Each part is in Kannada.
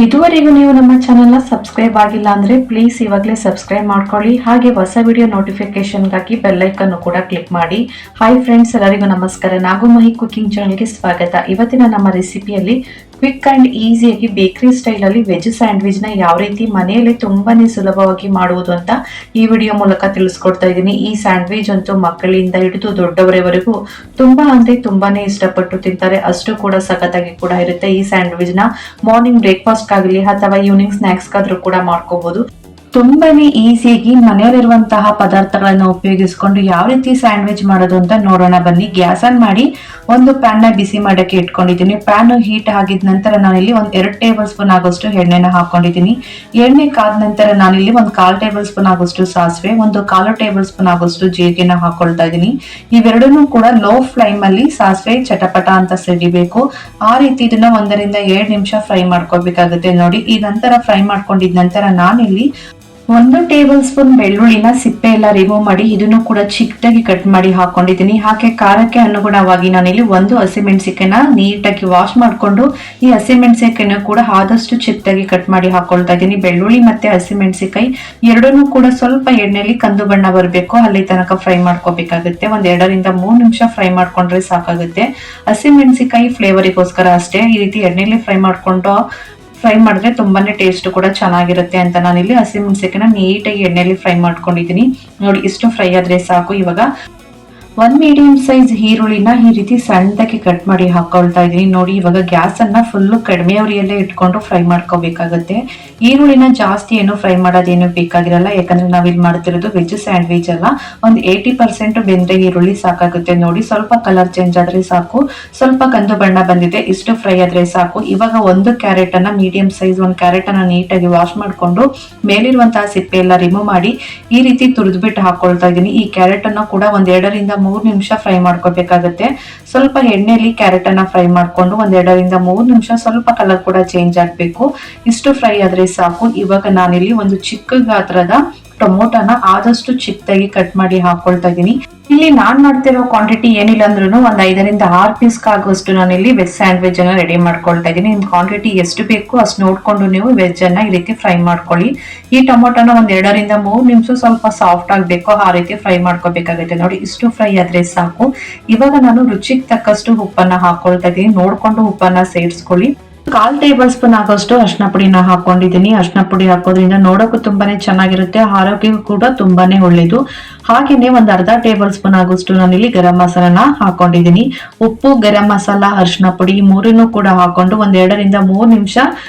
ಇದುವರೆಗೂ ನೀವು ನಮ್ಮ ಚಾನೆಲ್ ನ ಸಬ್ಸ್ಕ್ರೈಬ್ ಆಗಿಲ್ಲ ಅಂದ್ರೆ ಪ್ಲೀಸ್ ಇವಾಗಲೇ ಸಬ್ಸ್ಕ್ರೈಬ್ ಮಾಡ್ಕೊಳ್ಳಿ. ಹಾಗೆ ಹೊಸ ವಿಡಿಯೋ ನೋಟಿಫಿಕೇಶನ್ಗಾಗಿ ಬೆಲ್ ಐಕನ್ ಕೂಡ ಕ್ಲಿಕ್ ಮಾಡಿ. ಹಾಯ್ ಫ್ರೆಂಡ್ಸ್, ಎಲ್ಲರಿಗೂ ನಮಸ್ಕಾರ. ನಾಗುಮಹಿ ಕುಕಿಂಗ್ ಚಾನೆಲ್ಗೆ ಸ್ವಾಗತ. ಇವತ್ತಿನ ನಮ್ಮ ರೆಸಿಪಿಯಲ್ಲಿ ಕ್ವಿಕ್ ಅಂಡ್ ಈಸಿಯಾಗಿ ಬೇಕರಿ ಸ್ಟೈಲ್ ಅಲ್ಲಿ ವೆಜ್ ಸ್ಯಾಂಡ್ವಿಚ್ ನ ಯಾವ ರೀತಿ ಮನೆಯಲ್ಲಿ ತುಂಬಾನೇ ಸುಲಭವಾಗಿ ಮಾಡುವುದು ಅಂತ ಈ ವಿಡಿಯೋ ಮೂಲಕ ತಿಳಿಸ್ಕೊಡ್ತಾ ಇದ್ದೀನಿ. ಈ ಸ್ಯಾಂಡ್ವಿಚ್ ಅಂತೂ ಮಕ್ಕಳಿಂದ ಹಿಡಿದು ದೊಡ್ಡವರವರೆಗೂ ತುಂಬಾನೇ ಇಷ್ಟಪಟ್ಟು ತಿಂತಾರೆ. ಅಷ್ಟು ಕೂಡ ಸಖತ್ತಾಗಿ ಕೂಡ ಇರುತ್ತೆ. ಈ ಸ್ಯಾಂಡ್ವಿಚ್ ನ ಮಾರ್ನಿಂಗ್ ಬ್ರೇಕ್ಫಾಸ್ಟ್ ಆಗಲಿ ಅಥವಾ ಈವ್ನಿಂಗ್ ಸ್ನಾಕ್ಸ್ ಆದ್ರೂ ಕೂಡ ಮಾಡ್ಕೋಬಹುದು. ತುಂಬಾನೇ ಈಸಿಯಾಗಿ ಮನೆಯಲ್ಲಿರುವಂತಹ ಪದಾರ್ಥಗಳನ್ನ ಉಪಯೋಗಿಸಿಕೊಂಡು ಯಾವ ರೀತಿ ಸ್ಯಾಂಡ್ವಿಚ್ ಮಾಡೋದು ಅಂತ ನೋಡೋಣ ಬನ್ನಿ. ಗ್ಯಾಸ್ ಆನ್ ಮಾಡಿ ಒಂದು ಪ್ಯಾನ್ ನ ಬಿಸಿ ಮಾಡಕ್ಕೆ ಇಟ್ಕೊಂಡಿದ್ದೀನಿ. ಪ್ಯಾನ್ ಹೀಟ್ ಆಗಿದ ನಂತರ ನಾನಿಲ್ಲಿ ಒಂದ್ 2 ಟೇಬಲ್ ಸ್ಪೂನ್ ಆಗೋಷ್ಟು ಎಣ್ಣೆನ ಹಾಕೊಂಡಿದ್ದೀನಿ. ಎಣ್ಣೆ ಕಾದ ನಂತರ ನಾನಿಲ್ಲಿ ಒಂದು 1/4 ಟೇಬಲ್ ಸ್ಪೂನ್ ಆಗೋಷ್ಟು ಸಾಸಿವೆ, ಒಂದು 1/4 ಟೇಬಲ್ ಸ್ಪೂನ್ ಆಗೋಷ್ಟು ಜೀರಿಗೆನ ಹಾಕೊಳ್ತಾ ಇದ್ದೀನಿ. ಇವೆರಡನ್ನೂ ಕೂಡ ಲೋ ಫ್ಲೇಮ್ ಅಲ್ಲಿ ಸಾಸಿವೆ ಚಟಪಟ ಅಂತ ಸಿಡಿಬೇಕು. ಆ ರೀತಿ ಇದನ್ನ 1 ರಿಂದ 2 ನಿಮಿಷ ಫ್ರೈ ಮಾಡ್ಕೋಬೇಕಾಗುತ್ತೆ. ನೋಡಿ, ಈ ನಂತರ ಫ್ರೈ ಮಾಡ್ಕೊಂಡಿದ ನಂತರ ನಾನಿಲ್ಲಿ 1 ಟೇಬಲ್ ಸ್ಪೂನ್ ಬೆಳ್ಳುಳ್ಳಿನ ಸಿಪ್ಪೆ ಎಲ್ಲ ರಿಮೂವ್ ಮಾಡಿ ಇದನ್ನು ಕೂಡ ಚಿಕ್ಕದಾಗಿ ಕಟ್ ಮಾಡಿ ಹಾಕೊಂಡಿದ್ದೀನಿ. ಹಾಗೆ ಖಾರಕ್ಕೆ ಅನುಗುಣವಾಗಿ ನಾನಿಲ್ಲಿ 1 ಹಸಿಮೆಣಸಿಕಾಯಿನ ನೀಟಾಗಿ ವಾಶ್ ಮಾಡ್ಕೊಂಡು ಈ ಹಸಿಮೆಣಸಿಕಾಯಿನ ಕೂಡ ಆದಷ್ಟು ಚಿಕ್ಕದಾಗಿ ಕಟ್ ಮಾಡಿ ಹಾಕೊಳ್ತಾ ಇದ್ದೀನಿ. ಬೆಳ್ಳುಳ್ಳಿ ಮತ್ತೆ ಹಸಿಮೆಣಸಿಕಾಯಿ ಎರಡನ್ನೂ ಕೂಡ ಸ್ವಲ್ಪ ಎಣ್ಣೆಯಲ್ಲಿ ಕಂದು ಬಣ್ಣ ಬರಬೇಕು, ಅಲ್ಲಿ ತನಕ ಫ್ರೈ ಮಾಡ್ಕೋಬೇಕಾಗುತ್ತೆ. 2 ರಿಂದ 3 ನಿಮಿಷ ಫ್ರೈ ಮಾಡ್ಕೊಂಡ್ರೆ ಸಾಕಾಗುತ್ತೆ. ಹಸಿಮೆಣಸಿಕಾಯಿ ಫ್ಲೇವರಿಗೋಸ್ಕರ ಅಷ್ಟೇ. ಈ ರೀತಿ ಎಣ್ಣೆಯಲ್ಲಿ ಫ್ರೈ ಮಾಡಿದ್ರೆ ತುಂಬಾನೇ ಟೇಸ್ಟ್ ಕೂಡ ಚೆನ್ನಾಗಿರುತ್ತೆ ಅಂತ ನಾನಿಲ್ಲಿ ಹಸಿಮೆಣಸಿಕಾಯಿನ ನೀಟಾಗಿ ಎಣ್ಣೆಯಲ್ಲಿ ಫ್ರೈ ಮಾಡ್ಕೊಂಡಿದ್ದೀನಿ. ನೋಡಿ, ಇಷ್ಟು ಫ್ರೈ ಆದ್ರೆ ಸಾಕು. ಇವಾಗ 1 ಮೀಡಿಯಂ ಸೈಜ್ ಈರುಳ್ಳಿನ ಈ ರೀತಿ ಸಣ್ಣದಾಗಿ ಕಟ್ ಮಾಡಿ ಹಾಕೊಳ್ತಾ ಇದೀನಿ. ನೋಡಿ, ಇವಾಗ ಗ್ಯಾಸ್ ಅನ್ನ ಫುಲ್ ಕಡಿಮೆ ಉರಿಯಲ್ಲೇ ಇಟ್ಕೊಂಡು ಫ್ರೈ ಮಾಡ್ಕೋಬೇಕಾಗುತ್ತೆ. ಈರುಳ್ಳಿನ ಜಾಸ್ತಿ ಏನು ಫ್ರೈ ಮಾಡೋದೇನು ಬೇಕಾಗಿರಲ್ಲ, ಯಾಕಂದ್ರೆ ನಾವಿಲ್ಲಿ ಮಾಡ್ತಿರೋದು ವೆಜ್ ಸ್ಯಾಂಡ್ವಿಚ್ ಅಲ್ಲ. ಒಂದು 80% ಬೆಂದ್ರೆ ಈರುಳ್ಳಿ ಸಾಕಾಗುತ್ತೆ. ನೋಡಿ, ಸ್ವಲ್ಪ ಕಲರ್ ಚೇಂಜ್ ಆದ್ರೆ ಸಾಕು. ಸ್ವಲ್ಪ ಕಂದು ಬಣ್ಣ ಬಂದಿದೆ, ಇಷ್ಟು ಫ್ರೈ ಆದ್ರೆ ಸಾಕು. ಇವಾಗ 1 ಕ್ಯಾರೆಟ್ ಅನ್ನ ಮೀಡಿಯಂ ಸೈಜ್ 1 ಕ್ಯಾರೆಟ್ ಅನ್ನ ನೀಟಾಗಿ ವಾಶ್ ಮಾಡ್ಕೊಂಡು ಮೇಲಿರುವಂತಹ ಸಿಪ್ಪೆ ಎಲ್ಲ ರಿಮೂವ್ ಮಾಡಿ ಈ ರೀತಿ ತುರಿದ್ಬಿಟ್ಟು ಹಾಕೊಳ್ತಾ ಇದೀನಿ. ಈ ಕ್ಯಾರೆಟ್ ಅನ್ನ ಕೂಡ 2 ರಿಂದ 3 ನಿಮಿಷ ಫ್ರೈ ಮಾಡ್ಕೋಬೇಕಾಗುತ್ತೆ. ಸ್ವಲ್ಪ ಎಣ್ಣೆಯಲ್ಲಿ ಕ್ಯಾರೆಟ್ ಅನ್ನ ಫ್ರೈ ಮಾಡ್ಕೊಂಡು 2 ರಿಂದ 3 ನಿಮಿಷ ಸ್ವಲ್ಪ ಕಲರ್ ಕೂಡ ಚೇಂಜ್ ಆಗ್ಬೇಕು. ಇಷ್ಟು ಫ್ರೈ ಆದ್ರೆ ಸಾಕು. ಇವಾಗ ನಾನಿಲ್ಲಿ ಒಂದು ಚಿಕ್ಕ ಗಾತ್ರದ ಟೊಮೊಟೊನ ಆದಷ್ಟು ಚಿಕ್ಕದಾಗಿ ಕಟ್ ಮಾಡಿ ಹಾಕೊಳ್ತಾ ಇದೀನಿ. ಇಲ್ಲಿ ನಾನ್ ಮಾಡ್ತಿರೋ ಕ್ವಾಂಟಿಟಿ ಏನಿಲ್ಲ ಅಂದ್ರೂ ಒಂದ್ 5 ರಿಂದ 6 ಪೀಸ್ ಆಗುವಷ್ಟು ನಾನಿಲ್ಲಿ ವೆಜ್ ಸ್ಯಾಂಡ್ವಿಚ್ ಅನ್ನ ರೆಡಿ ಮಾಡ್ಕೊಳ್ತಾ ಇದೀನಿ. ನಿಮ್ ಕ್ವಾಂಟಿಟಿ ಎಷ್ಟು ಬೇಕು ಅಷ್ಟು ನೋಡ್ಕೊಂಡು ನೀವು ವೆಜ್ ಅನ್ನ ಈ ರೀತಿ ಫ್ರೈ ಮಾಡ್ಕೊಳ್ಳಿ. ಈ ಟೊಮೊಟೊನ 2 ರಿಂದ 3 ನಿಮಿಷ ಸ್ವಲ್ಪ ಸಾಫ್ಟ್ ಆಗ್ಬೇಕು, ಆ ರೀತಿ ಫ್ರೈ ಮಾಡ್ಕೋಬೇಕಾಗುತ್ತೆ. ನೋಡಿ, ಇಷ್ಟು ಫ್ರೈ ಆದ್ರೆ ಸಾಕು. ಇವಾಗ ನಾನು ರುಚಿಗೆ ತಕ್ಕಷ್ಟು ಉಪ್ಪನ್ನ ಹಾಕೊಳ್ತಾ ಇದೀನಿ. ನೋಡ್ಕೊಂಡು ಉಪ್ಪನ್ನ ಸೇರಿಸ್ಕೊಳ್ಳಿ. 1/4 ಟೇಬಲ್ ಸ್ಪೂನ್ ಆಗೋಷ್ಟು ಅರಿಶಿನ ಪುಡಿನ ಹಾಕೊಂಡಿದ್ದೀನಿ. ಅರಿಶಿನ ಪುಡಿ ಹಾಕೋದ್ರಿಂದ ನೋಡೋಕ್ಕೂ ತುಂಬಾನೇ ಚೆನ್ನಾಗಿರುತ್ತೆ, ಆರೋಗ್ಯಕ್ಕೂ ಕೂಡ ತುಂಬಾನೇ ಒಳ್ಳೇದು. ಹಾಗೇನೆ 1/2 ಟೇಬಲ್ ಸ್ಪೂನ್ ಆಗೋಷ್ಟು ನಾನಿಲ್ಲಿ ಗರಂ ಮಸಾಲಾನ ಹಾಕೊಂಡಿದ್ದೀನಿ. ಉಪ್ಪು, ಗರಂ ಮಸಾಲ, ಅರಿಶಿನ ಪುಡಿ ಮೂರನ್ನು ಕೂಡ ಹಾಕೊಂಡು 2 ರಿಂದ 3 ನಿಮಿಷ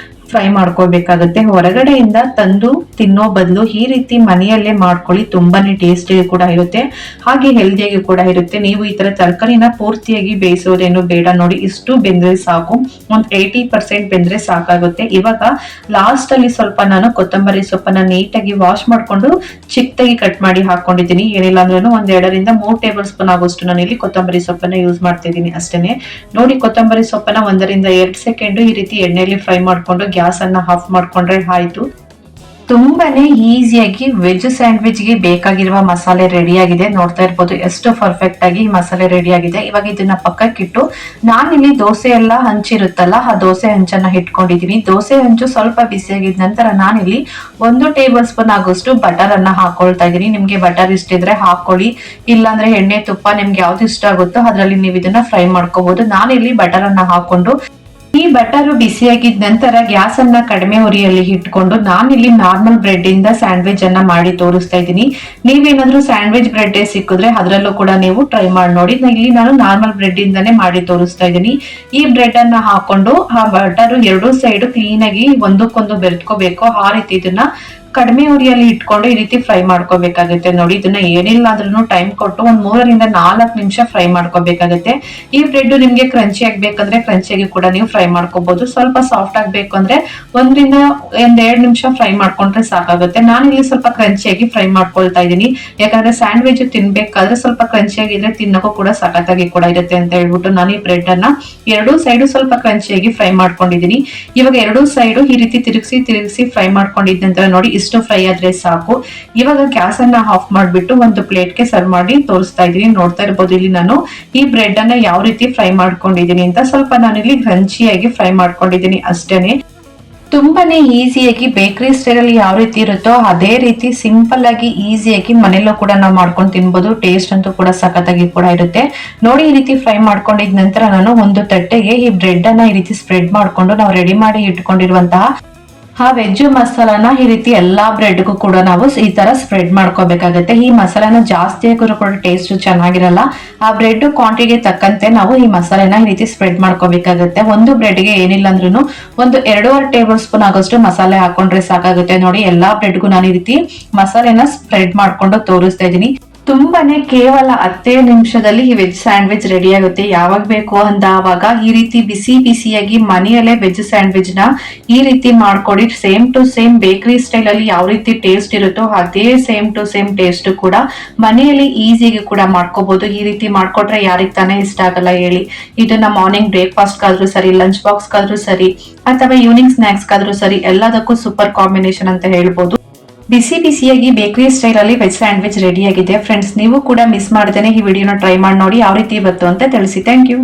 ಫ್ರೈ ಮಾಡ್ಕೋಬೇಕಾಗುತ್ತೆ. ಹೊರಗಡೆಯಿಂದ ತಂದು ತಿನ್ನೋ ಬದಲು ಈ ರೀತಿ ಮನೆಯಲ್ಲೇ ಮಾಡ್ಕೊಳ್ಳಿ, ತುಂಬಾನೇ ಟೇಸ್ಟಿಯಾಗಿ ಕೂಡ ಇರುತ್ತೆ, ಹಾಗೆ ಹೆಲ್ದಿಯಾಗಿ ಕೂಡ ಇರುತ್ತೆ. ನೀವು ಈ ತರ ತರಕಾರಿನ ಪೂರ್ತಿಯಾಗಿ ಬೇಯಿಸೋದೇನು ಬೇಡ. ನೋಡಿ, ಇಷ್ಟು ಬೆಂದ್ರೆ ಸಾಕು. ಒಂದು 80% ಬೆಂದ್ರೆ ಸಾಕಾಗುತ್ತೆ. ಇವಾಗ ಲಾಸ್ಟ್ ಅಲ್ಲಿ ಸ್ವಲ್ಪ ನಾನು ಕೊತ್ತಂಬರಿ ಸೊಪ್ಪನ್ನ ನೀಟಾಗಿ ವಾಶ್ ಮಾಡ್ಕೊಂಡು ಚಿಕ್ಕದಾಗಿ ಕಟ್ ಮಾಡಿ ಹಾಕೊಂಡಿದ್ದೀನಿ. ಏನಿಲ್ಲ ಅಂದ್ರೂ 2 ರಿಂದ 3 ಟೇಬಲ್ ಸ್ಪೂನ್ ಆಗೋಷ್ಟು ನಾನು ಇಲ್ಲಿ ಕೊತ್ತಂಬರಿ ಸೊಪ್ಪನ್ನ ಯೂಸ್ ಮಾಡ್ತಾ ಇದ್ದೀನಿ ಅಷ್ಟೇನೆ. ನೋಡಿ, ಕೊತ್ತಂಬರಿ ಸೊಪ್ಪನ್ನ 1 ರಿಂದ 2 ಸೆಕೆಂಡ್ ಈ ರೀತಿ ಎಣ್ಣೆಯಲ್ಲಿ ಫ್ರೈ ಮಾಡ್ಕೊಂಡು ಗ್ಯಾಸ್ ಅನ್ನ ಆಫ್ ಮಾಡ್ಕೊಂಡ್ರೆ ಆಯ್ತು. ತುಂಬಾನೇ ಈಸಿಯಾಗಿ ವೆಜ್ ಸ್ಯಾಂಡ್ವಿಚ್ ಗೆ ಬೇಕಾಗಿರುವ ಮಸಾಲೆ ರೆಡಿ ಆಗಿದೆ. ನೋಡ್ತಾ ಇರ್ಬೋದು ಎಷ್ಟು ಪರ್ಫೆಕ್ಟ್ ಆಗಿ ಮಸಾಲೆ ರೆಡಿ ಆಗಿದೆ. ಇವಾಗ ಇದನ್ನ ಪಕ್ಕಕ್ಕಿಟ್ಟು ನಾನಿಲ್ಲಿ ದೋಸೆ ಎಲ್ಲ ಹಂಚಿರುತ್ತಲ್ಲ, ಆ ದೋಸೆ ಹಂಚನ್ನ ಇಟ್ಕೊಂಡಿದೀನಿ. ದೋಸೆ ಹಂಚು ಸ್ವಲ್ಪ ಬಿಸಿಯಾಗಿದ ನಂತರ ನಾನಿಲ್ಲಿ 1 ಟೇಬಲ್ ಸ್ಪೂನ್ ಆಗೋಷ್ಟು ಬಟರ್ ಅನ್ನ ಹಾಕೊಳ್ತಾ ಇದೀನಿ. ನಿಮ್ಗೆ ಬಟರ್ ಇಷ್ಟ ಇದ್ರೆ ಹಾಕೊಳ್ಳಿ, ಇಲ್ಲಾಂದ್ರೆ ಎಣ್ಣೆ, ತುಪ್ಪ ನಿಮ್ಗೆ ಯಾವ್ದು ಇಷ್ಟ ಆಗುತ್ತೋ ಅದ್ರಲ್ಲಿ ನೀವು ಇದನ್ನ ಫ್ರೈ ಮಾಡ್ಕೋಬಹುದು. ನಾನಿಲ್ಲಿ ಬಟರ್ ಅನ್ನ ಹಾಕೊಂಡು ಈ ಬಟರ್ ಬಿಸಿಯಾಗಿದ ನಂತರ ಗ್ಯಾಸ್ ಅನ್ನ ಕಡಿಮೆ ಉರಿಯಲ್ಲಿ ಇಟ್ಕೊಂಡು ನಾನಿಲ್ಲಿ ನಾರ್ಮಲ್ ಬ್ರೆಡ್ ಇಂದ ಸ್ಯಾಂಡ್ವಿಚ್ ಅನ್ನ ಮಾಡಿ ತೋರಿಸ್ತಾ ಇದ್ದೀನಿ. ನೀವೇನಾದ್ರೂ ಸ್ಯಾಂಡ್ವಿಚ್ ಬ್ರೆಡ್ ಸಿಕ್ಕಿದ್ರೆ ಅದ್ರಲ್ಲೂ ಕೂಡ ನೀವು ಟ್ರೈ ಮಾಡಿ ನೋಡಿ. ಇಲ್ಲಿ ನಾನು ನಾರ್ಮಲ್ ಬ್ರೆಡ್ ಇಂದಾನೆ ಮಾಡಿ ತೋರಿಸ್ತಾ ಇದ್ದೀನಿ. ಈ ಬ್ರೆಡ್ ಅನ್ನ ಹಾಕೊಂಡು ಆ ಬಟರ್ 2 ಸೈಡ್ ಕ್ಲೀನ್ ಆಗಿ ಒಂದಕ್ಕೊಂದು ಬೆರೆತ್ಕೋಬೇಕು. ಆ ರೀತಿ ಇದನ್ನ ಕಡಿಮೆ ಉರಿಯಲ್ಲಿ ಇಟ್ಕೊಂಡು ಈ ರೀತಿ ಫ್ರೈ ಮಾಡ್ಕೋಬೇಕಾಗುತ್ತೆ. ನೋಡಿ, ಇದನ್ನ ಏನಿಲ್ಲ ಅಂದ್ರೂ ಟೈಮ್ ಕೊಟ್ಟು 3 ರಿಂದ 4 ನಿಮಿಷ ಫ್ರೈ ಮಾಡ್ಕೋಬೇಕಾಗುತ್ತೆ. ಈ ಬ್ರೆಡ್ ನಿಮ್ಗೆ ಕ್ರಂಚಿ ಆಗ್ಬೇಕಂದ್ರೆ ಕ್ರಂಚಿಯಾಗಿ ಕೂಡ ನೀವು ಫ್ರೈ ಮಾಡ್ಕೋಬಹುದು. ಸ್ವಲ್ಪ ಸಾಫ್ಟ್ ಆಗ್ಬೇಕು ಅಂದ್ರೆ 1 ರಿಂದ 2 ನಿಮಿಷ ಫ್ರೈ ಮಾಡ್ಕೊಂಡ್ರೆ ಸಾಕಾಗುತ್ತೆ. ನಾನು ಇಲ್ಲಿ ಸ್ವಲ್ಪ ಕ್ರಂಚಿಯಾಗಿ ಫ್ರೈ ಮಾಡ್ಕೊಳ್ತಾ ಇದ್ದೀನಿ, ಯಾಕಂದ್ರೆ ಸ್ಯಾಂಡ್ವಿಚ್ ತಿನ್ಬೇಕಾದ್ರೆ ಸ್ವಲ್ಪ ಕ್ರಂಚಿಯಾಗಿದ್ರೆ ತಿನ್ನೋಕ್ಕೂ ಕೂಡ ಸಖತ್ತಾಗಿ ಕೂಡ ಇರುತ್ತೆ ಅಂತ ಹೇಳ್ಬಿಟ್ಟು ನಾನು ಈ ಬ್ರೆಡ್ ಅನ್ನ 2 ಸೈಡ್ ಸ್ವಲ್ಪ ಕ್ರಂಚಿಯಾಗಿ ಫ್ರೈ ಮಾಡ್ಕೊಂಡಿದ್ದೀನಿ. ಇವಾಗ 2 ಸೈಡ್ ಈ ರೀತಿ ತಿರುಗಿಸಿ ಫ್ರೈ ಮಾಡ್ಕೊಂಡಿದ್ದ ನಂತರ ನೋಡಿ, ಇಷ್ಟು ಫ್ರೈ ಆದ್ರೆ ಸಾಕು. ಇವಾಗ ಗ್ಯಾಸ್ ಅನ್ನ ಆಫ್ ಮಾಡ್ಬಿಟ್ಟು ಒಂದು ಪ್ಲೇಟ್ಗೆ ಸರ್ವ್ ಮಾಡಿ ತೋರಿಸ್ತಾ ಇದೀನಿ. ನೋಡ್ತಾ ಇರ್ಬೋದು ಇಲ್ಲಿ ನಾನು ಈ ಬ್ರೆಡ್ ಅನ್ನ ಯಾವ ರೀತಿ ಫ್ರೈ ಮಾಡ್ಕೊಂಡಿದೀನಿ ಅಂತ. ಸ್ವಲ್ಪ ನಾನು ಇಲ್ಲಿ ಕ್ರಂಚಿಯಾಗಿ ಫ್ರೈ ಮಾಡ್ಕೊಂಡಿದೀನಿ ಅಷ್ಟೇನೆ. ತುಂಬಾನೇ ಈಸಿಯಾಗಿ ಬೇಕರಿ ಸ್ಟೈಲ್ ಅಲ್ಲಿ ಯಾವ ರೀತಿ ಇರುತ್ತೋ ಅದೇ ರೀತಿ ಸಿಂಪಲ್ ಆಗಿ ಈಸಿಯಾಗಿ ಮನೆಯಲ್ಲೂ ಕೂಡ ನಾವು ಮಾಡ್ಕೊಂಡು ತಿನ್ಬೋದು. ಟೇಸ್ಟ್ ಅಂತೂ ಕೂಡ ಸಖತ್ತಾಗಿ ಕೂಡ ಇರುತ್ತೆ. ನೋಡಿ ಈ ರೀತಿ ಫ್ರೈ ಮಾಡ್ಕೊಂಡಿದ ನಂತರ ನಾನು ಒಂದು ತಟ್ಟೆಗೆ ಈ ಬ್ರೆಡ್ ಅನ್ನ ಈ ರೀತಿ ಸ್ಪ್ರೆಡ್ ಮಾಡ್ಕೊಂಡು ನಾವು ರೆಡಿ ಮಾಡಿ ಇಟ್ಕೊಂಡಿರುವಂತಹ ಆ ವೆಜ್ ಮಸಾಲಾನ ಈ ರೀತಿ ಎಲ್ಲಾ ಬ್ರೆಡ್ಗೂ ಕೂಡ ನಾವು ಈ ತರ ಸ್ಪ್ರೆಡ್ ಮಾಡ್ಕೋಬೇಕಾಗತ್ತೆ. ಈ ಮಸಾಲಾನ ಜಾಸ್ತಿ ಹಾಕಿದ್ರು ಕೂಡ ಟೇಸ್ಟ್ ಚೆನ್ನಾಗಿರಲ್ಲ. ಆ ಬ್ರೆಡ್ ಕ್ವಾಂಟಿಟಿಗೆ ತಕ್ಕಂತೆ ನಾವು ಈ ಮಸಾಲೆನ ಈ ರೀತಿ ಸ್ಪ್ರೆಡ್ ಮಾಡ್ಕೋಬೇಕಾಗತ್ತೆ. ಒಂದು ಬ್ರೆಡ್ಗೆ ಏನಿಲ್ಲ ಅಂದ್ರೂ ಒಂದು 2.5 ಟೇಬಲ್ ಸ್ಪೂನ್ ಆಗೋಷ್ಟು ಮಸಾಲೆ ಹಾಕೊಂಡ್ರೆ ಸಾಕಾಗುತ್ತೆ. ನೋಡಿ ಎಲ್ಲಾ ಬ್ರೆಡ್ಗೂ ನಾನು ಈ ರೀತಿ ಮಸಾಲೆನ ಸ್ಪ್ರೆಡ್ ಮಾಡ್ಕೊಂಡು ತೋರಿಸ್ತಾ ಇದ್ದೀನಿ. ತುಂಬಾನೇ ಕೇವಲ 10 ನಿಮಿಷದಲ್ಲಿ ಈ ವೆಜ್ ಸ್ಯಾಂಡ್ವಿಚ್ ರೆಡಿ ಆಗುತ್ತೆ. ಯಾವಾಗ ಬೇಕು ಅಂತ ಆವಾಗ ಈ ರೀತಿ ಬಿಸಿ ಬಿಸಿಯಾಗಿ ಮನೆಯಲ್ಲೇ ವೆಜ್ ಸ್ಯಾಂಡ್ವಿಚ್ ನ ಈ ರೀತಿ ಮಾಡ್ಕೊಡಿ. Same to same bakery style ಅಲ್ಲಿ ಯಾವ ರೀತಿ ಟೇಸ್ಟ್ ಇರುತ್ತೋ ಅದೇ ಸೇಮ್ ಟು ಸೇಮ್ ಟೇಸ್ಟ್ ಕೂಡ ಮನೆಯಲ್ಲಿ ಈಸಿಯಾಗಿ ಕೂಡ ಮಾಡ್ಕೋಬಹುದು. ಈ ರೀತಿ ಮಾಡ್ಕೊಟ್ರೆ ಯಾರಿಗ್ ತಾನೇ ಇಷ್ಟ ಆಗಲ್ಲ ಹೇಳಿ. ಇದನ್ನ ಮಾರ್ನಿಂಗ್ ಬ್ರೇಕ್ಫಾಸ್ಟ್ ಗಾದ್ರೂ ಸರಿ, ಲಂಚ್ ಬಾಕ್ಸ್ ಗಾದ್ರೂ ಸರಿ, ಅಥವಾ ಈವ್ನಿಂಗ್ ಸ್ನಾಕ್ಸ್ ಗಾದ್ರೂ ಸರಿ, ಎಲ್ಲದಕ್ಕೂ ಸೂಪರ್ ಕಾಂಬಿನೇಷನ್ ಅಂತ ಹೇಳ್ಬೋದು. ಬಿಸಿ ಬಿಸಿಯಾಗಿ ಬೇಕರಿ ಸ್ಟೈಲ್ ಅಲ್ಲಿ ವೆಜ್ ಸ್ಯಾಂಡ್ವಿಚ್ ರೆಡಿ ಆಗಿದೆ ಫ್ರೆಂಡ್ಸ್. ನೀವು ಕೂಡ ಮಿಸ್ ಮಾಡದೇನೆ ಈ ವಿಡಿಯೋನ ಟ್ರೈ ಮಾಡಿ ನೋಡಿ ಯಾವ ರೀತಿ ಬಂತು ಅಂತ ತಿಳಿಸಿ. Thank you.